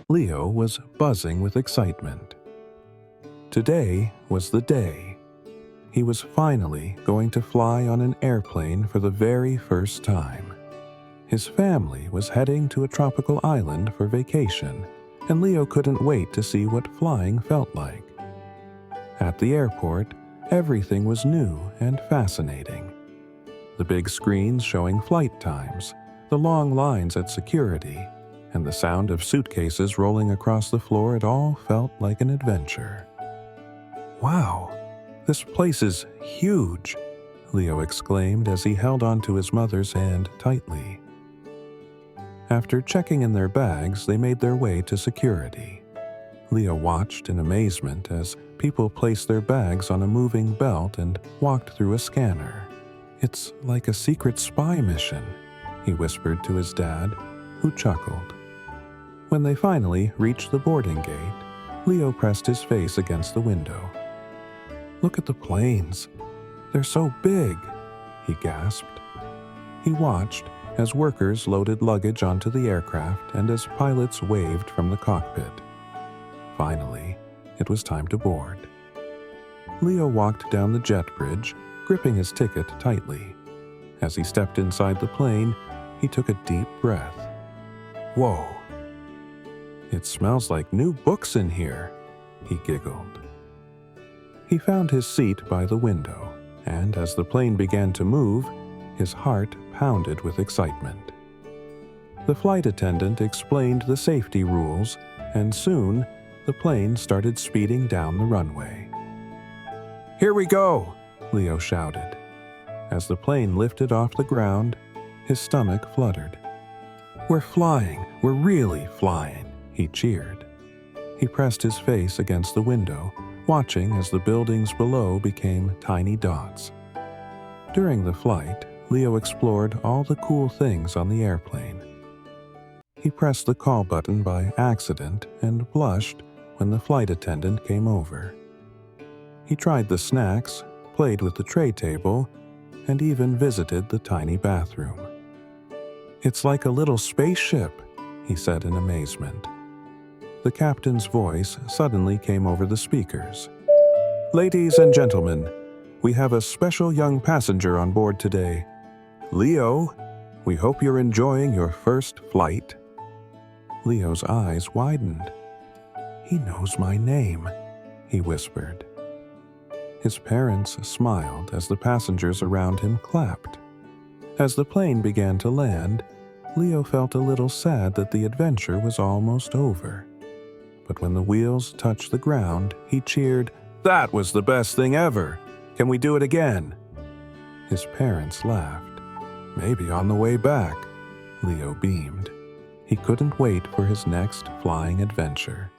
Leo was buzzing with excitement. Today was the day. He was finally going to fly on an airplane for the very first time. His family was heading to a tropical island for vacation, and Leo couldn't wait to see what flying felt like. At the airport, everything was new and fascinating. The big screens showing flight times, the long lines at security, and the sound of suitcases rolling across the floor, it all felt like an adventure. "Wow, this place is huge," Leo exclaimed as he held onto his mother's hand tightly. After checking in their bags, they made their way to security. Leo watched in amazement as people placed their bags on a moving belt and walked through a scanner. "It's like a secret spy mission," he whispered to his dad, who chuckled. When they finally reached the boarding gate, Leo pressed his face against the window. "Look at the planes. They're so big," he gasped. He watched as workers loaded luggage onto the aircraft and as pilots waved from the cockpit. Finally, it was time to board. Leo walked down the jet bridge, gripping his ticket tightly. As he stepped inside the plane, he took a deep breath. "Whoa! It smells like new books in here," he giggled. He found his seat by the window, and as the plane began to move, his heart pounded with excitement. The flight attendant explained the safety rules, and soon the plane started speeding down the runway. "Here we go!" Leo shouted. As the plane lifted off the ground, his stomach fluttered. "We're flying! We're really flying!" he cheered. He pressed his face against the window, watching as the buildings below became tiny dots. During the flight, Leo explored all the cool things on the airplane. He pressed the call button by accident and blushed when the flight attendant came over. He tried the snacks, played with the tray table, and even visited the tiny bathroom. "It's like a little spaceship," he said in amazement. The captain's voice suddenly came over the speakers. "Ladies and gentlemen, we have a special young passenger on board today. Leo, we hope you're enjoying your first flight." Leo's eyes widened. "He knows my name," he whispered. His parents smiled as the passengers around him clapped. As the plane began to land, Leo felt a little sad that the adventure was almost over. But when the wheels touched the ground, he cheered, "That was the best thing ever! Can we do it again?" His parents laughed. "Maybe on the way back," Leo beamed. He couldn't wait for his next flying adventure.